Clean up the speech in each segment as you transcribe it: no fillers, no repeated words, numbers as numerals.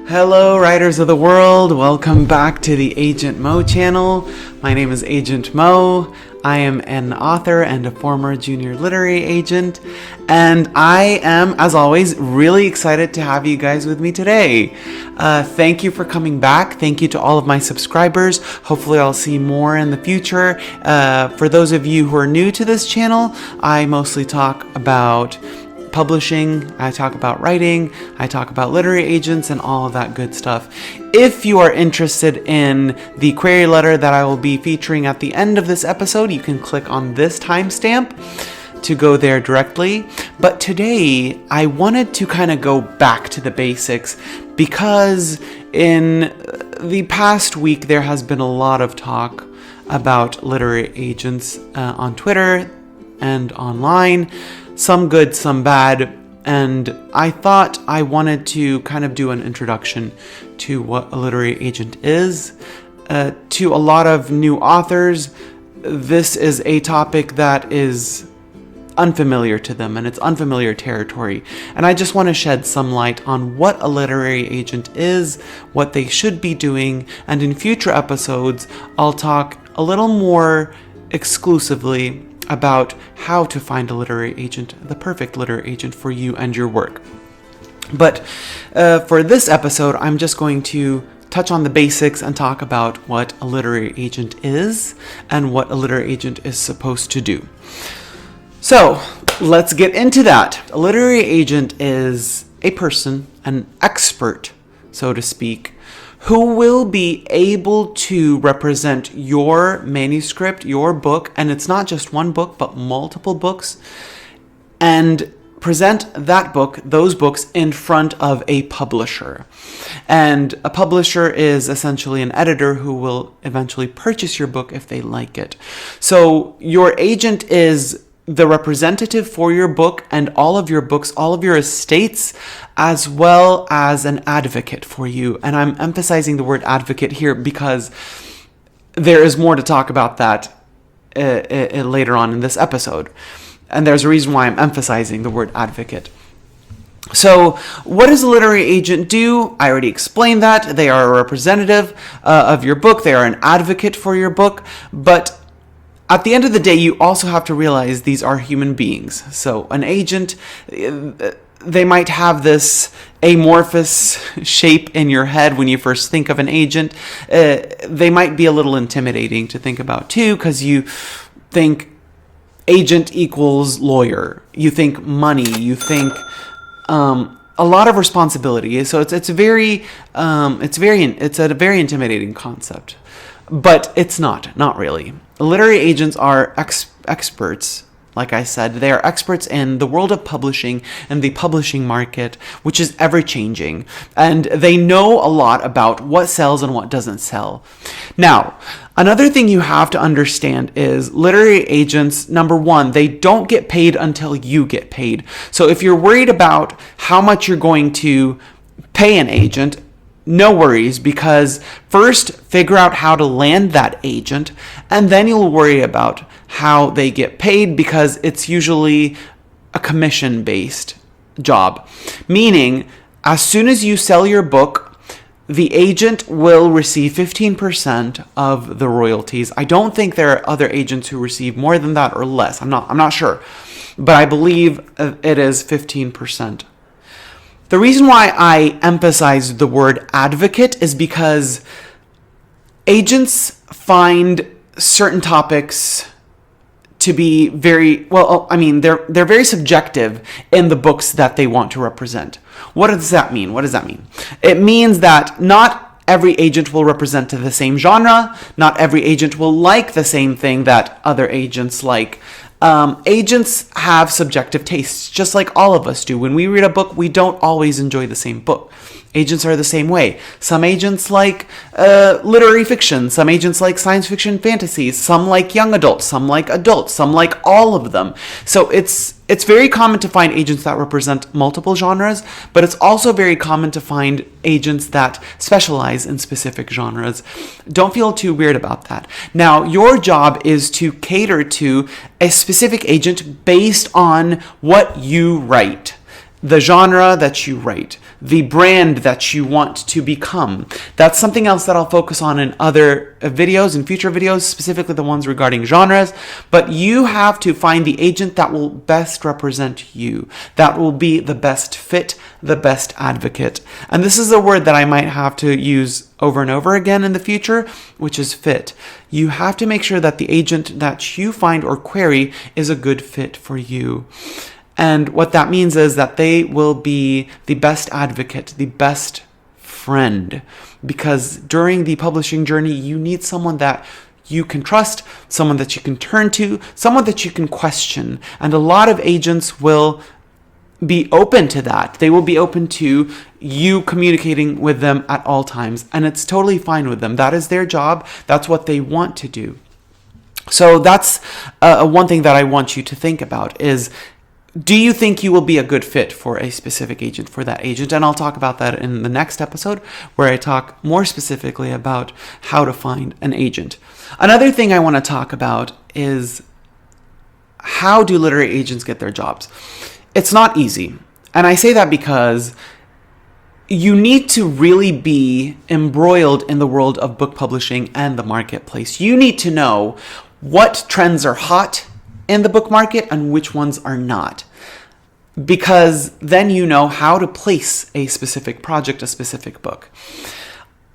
Hello, writers of the world. Welcome back to the Agent Mo channel. My name is Agent Mo. I am an author and a former junior literary agent, and I am, as always, really excited to have you guys with me today. Thank you for coming back. Thank you to all of my subscribers. Hopefully I'll see more in the future. For those of you who are new to this channel, I mostly talk about publishing, I talk about writing, I talk about literary agents and all of that good stuff. If you are interested in the query letter that I will be featuring at the end of this episode, you can click on this timestamp to go there directly. But today I wanted to kind of go back to the basics because in the past week there has been a lot of talk about literary agents on Twitter and online. Some good, some bad, and I thought I wanted to kind of do an introduction to what a literary agent is. To a lot of new authors, this is a topic that is unfamiliar to them, and it's unfamiliar territory. And I just want to shed some light on what a literary agent is, what they should be doing, and in future episodes, I'll talk a little more exclusively about how to find a literary agent, the perfect literary agent for you and your work. But for this episode, I'm just going to touch on the basics and talk about what a literary agent is and what a literary agent is supposed to do. So let's get into that. A literary agent is a person, an expert, so to speak, who will be able to represent your manuscript, your book, and it's not just one book, but multiple books, and present that book, those books, in front of a publisher. And a publisher is essentially an editor who will eventually purchase your book if they like it. So your agent is the representative for your book and all of your books, all of your estates, as well as an advocate for you. And I'm emphasizing the word advocate here because there is more to talk about that later on in this episode. And there's a reason why I'm emphasizing the word advocate. So what does a literary agent do? I already explained that. They are a representative of your book. They are an advocate for your book. But at the end of the day, you also have to realize these are human beings. So an agent, they might have this amorphous shape in your head when you first think of an agent. They might be a little intimidating to think about too, because you think agent equals lawyer. You think money. You think a lot of responsibility. So it's a very intimidating concept. But it's not really. Literary agents are experts. Like I said, they are experts in the world of publishing and the publishing market, which is ever-changing. And they know a lot about what sells and what doesn't sell. Now, another thing you have to understand is literary agents, number one, they don't get paid until you get paid. So if you're worried about how much you're going to pay an agent, no worries, because first figure out how to land that agent, and then you'll worry about how they get paid, because it's usually a commission-based job. Meaning, as soon as you sell your book, the agent will receive 15% of the royalties. I don't think there are other agents who receive more than that or less. I'm not sure, but I believe it is 15%. The reason why I emphasize the word advocate is because agents find certain topics to be very, they're very subjective in the books that they want to represent. What does that mean? It means that not every agent will represent the same genre. Not every agent will like the same thing that other agents like. Agents have subjective tastes, just like all of us do. When we read a book, we don't always enjoy the same book. Agents are the same way. Some agents like literary fiction. Some agents like science fiction fantasies. Some like young adults. Some like adults. Some like all of them. So it's very common to find agents that represent multiple genres, but it's also very common to find agents that specialize in specific genres. Don't feel too weird about that. Now, your job is to cater to a specific agent based on what you write. the genre that you write, the brand that you want to become. That's something else that I'll focus on in other videos, in future videos, specifically the ones regarding genres. But you have to find the agent that will best represent you, that will be the best fit, the best advocate. And this is a word that I might have to use over and over again in the future, which is fit. You have to make sure that the agent that you find or query is a good fit for you. And what that means is that they will be the best advocate, the best friend. Because during the publishing journey, you need someone that you can trust, someone that you can turn to, someone that you can question. And a lot of agents will be open to that. They will be open to you communicating with them at all times. And it's totally fine with them. That is their job. That's what they want to do. So that's one thing that I want you to think about is, do you think you will be a good fit for a specific agent, for that agent? And I'll talk about that in the next episode, where I talk more specifically about how to find an agent. Another thing I want to talk about is, how do literary agents get their jobs? It's not easy. And I say that because you need to really be embroiled in the world of book publishing and the marketplace. You need to know what trends are hot in the book market and which ones are not. Because then you know how to place a specific project, a specific book.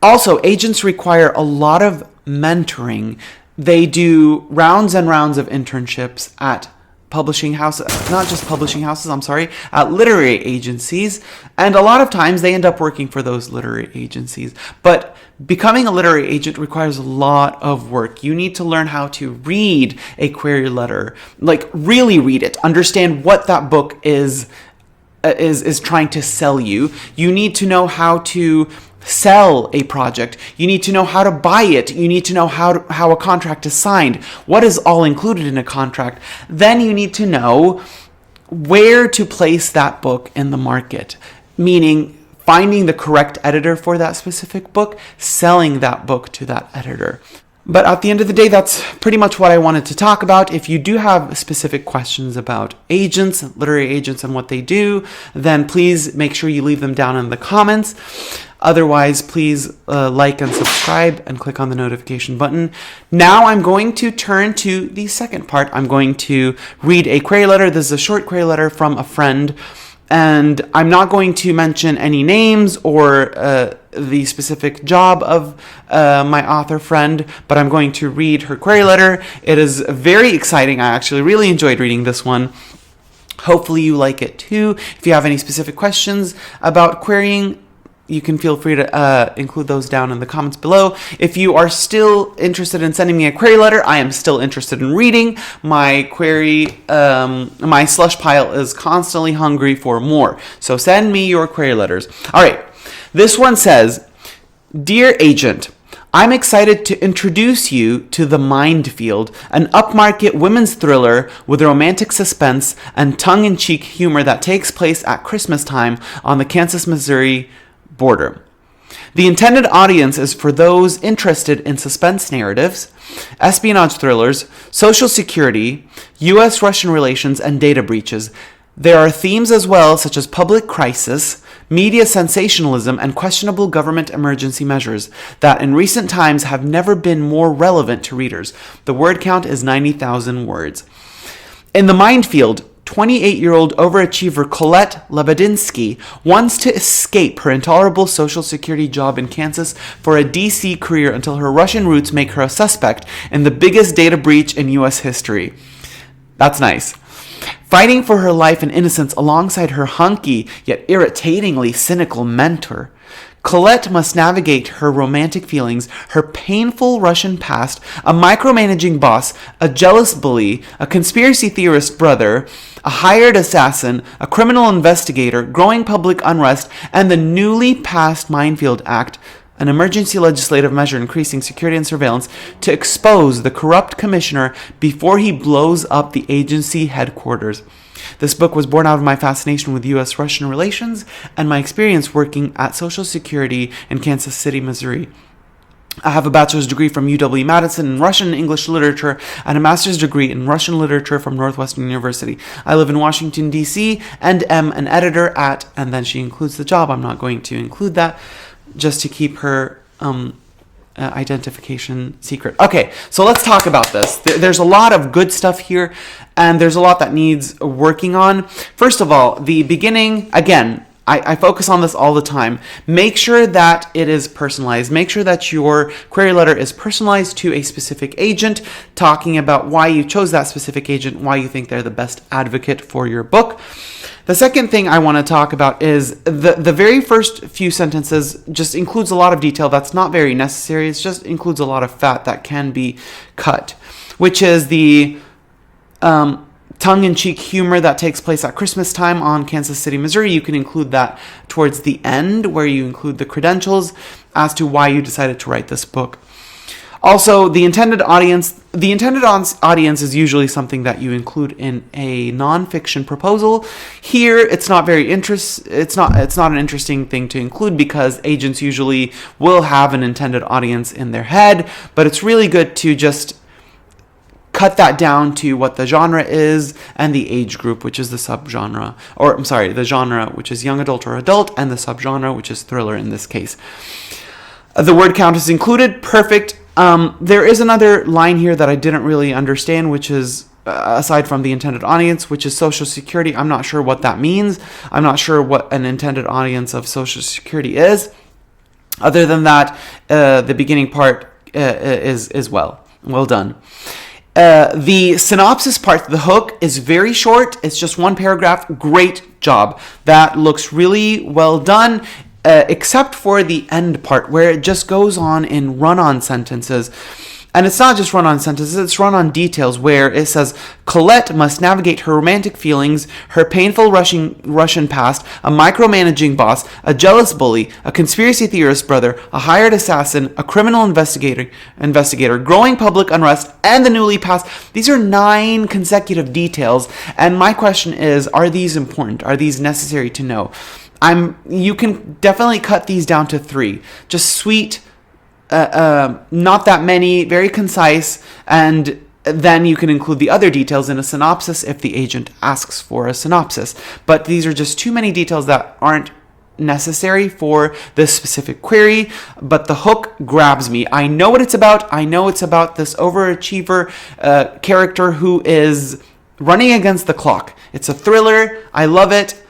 Also, agents require a lot of mentoring. They do rounds and rounds of internships at publishing houses, not just publishing houses, at literary agencies. And a lot of times they end up working for those literary agencies. But becoming a literary agent requires a lot of work. You need to learn how to read a query letter, like really read it, understand what that book is trying to sell you. You need to know how to sell a project. You need to know how to buy it. You need to know how a contract is signed. What is all included in a contract? Then you need to know where to place that book in the market, meaning finding the correct editor for that specific book, selling that book to that editor. But at the end of the day, that's pretty much what I wanted to talk about. If you do have specific questions about agents, literary agents, and what they do, then please make sure you leave them down in the comments. Otherwise, please like and subscribe and click on the notification button. Now I'm going to turn to the second part. I'm going to read a query letter. This is a short query letter from a friend. And I'm not going to mention any names or the specific job of my author friend, but I'm going to read her query letter. It is very exciting. I actually really enjoyed reading this one. Hopefully you like it too. If you have any specific questions about querying, you can feel free to include those down in the comments below. If you are still interested in sending me a query letter, I am still interested in reading. My query, my slush pile is constantly hungry for more. So send me your query letters. All right. This one says, Dear Agent, I'm excited to introduce you to The Minefield, an upmarket women's thriller with romantic suspense and tongue-in-cheek humor that takes place at Christmas time on the Kansas-Missouri border. The intended audience is for those interested in suspense narratives, espionage thrillers, social security, U.S.-Russian relations, and data breaches. There are themes as well, such as public crisis, media sensationalism, and questionable government emergency measures that in recent times have never been more relevant to readers. The word count is 90,000 words. In The Minefield, 28-year-old overachiever Colette Lebedinsky wants to escape her intolerable Social Security job in Kansas for a DC career until her Russian roots make her a suspect in the biggest data breach in U.S. history. That's nice. Fighting for her life and innocence alongside her hunky yet irritatingly cynical mentor, Colette must navigate her romantic feelings, her painful Russian past, a micromanaging boss, a jealous bully, a conspiracy theorist brother, a hired assassin, a criminal investigator, growing public unrest, and the newly passed Minefield Act, an emergency legislative measure increasing security and surveillance to expose the corrupt commissioner before he blows up the agency headquarters. This book was born out of my fascination with U.S.-Russian relations and my experience working at Social Security in Kansas City, Missouri. I have a bachelor's degree from UW-Madison in Russian and English literature and a master's degree in Russian literature from Northwestern University. I live in Washington, D.C. and am an editor at, and then she includes the job. I'm not going to include that just to keep her identification secret. Okay, so let's talk about this. There's a lot of good stuff here, and there's a lot that needs working on. First of all, the beginning, again, I focus on this all the time. Make sure that it is personalized. Make sure that your query letter is personalized to a specific agent, talking about why you chose that specific agent, why you think they're the best advocate for your book. The second thing I want to talk about is the very first few sentences just includes a lot of detail that's not very necessary. It just includes a lot of fat that can be cut, which is the tongue-in-cheek humor that takes place at Christmas time on Kansas City, Missouri. You can include that towards the end where you include the credentials as to why you decided to write this book. Also, the intended audience is usually something that you include in a nonfiction proposal. Here, it's not an interesting thing to include because agents usually will have an intended audience in their head, but it's really good to just cut that down to what the genre is and the age group, which is the subgenre, or I'm sorry, the genre, which is young adult or adult, and the subgenre, which is thriller in this case. The word count is included. Perfect. There is another line here that I didn't really understand, which is, aside from the intended audience, which is Social Security. I'm not sure what that means. I'm not sure what an intended audience of Social Security is. Other than that, the beginning part is well done. The synopsis part, the hook, is very short. It's just one paragraph. Great job. That looks really well done, except for the end part where it just goes on in run-on sentences. And it's not just run-on sentences, it's run-on details where it says, Colette must navigate her romantic feelings, her painful Russian past, a micromanaging boss, a jealous bully, a conspiracy theorist brother, a hired assassin, a criminal investigator, growing public unrest, and the newly passed. These are 9 consecutive details, and my question is, are these important? Are these necessary to know? You can definitely cut these down to 3. Just sweet, not that many, very concise, and then you can include the other details in a synopsis if the agent asks for a synopsis. But these are just too many details that aren't necessary for this specific query, but the hook grabs me. I know what it's about. I know it's about this overachiever character who is running against the clock. It's a thriller. I love it.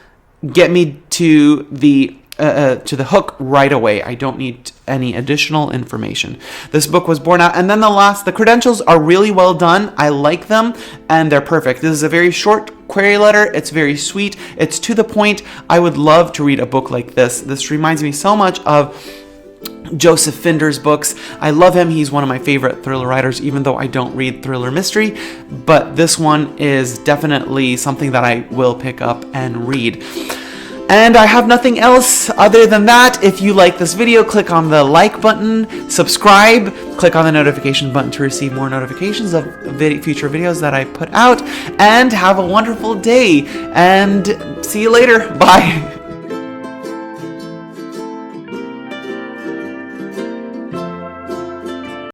Get me to the hook right away. I don't need any additional information. This book was born out. And then the credentials are really well done. I like them and they're perfect. This is a very short query letter. It's very sweet. It's to the point. I would love to read a book like this. This reminds me so much of Joseph Finder's books. I love him. He's one of my favorite thriller writers, even though I don't read thriller mystery. But this one is definitely something that I will pick up and read. And I have nothing else other than that. If you like this video, click on the like button, subscribe, click on the notification button to receive more notifications of future videos that I put out, and have a wonderful day. And see you later. Bye.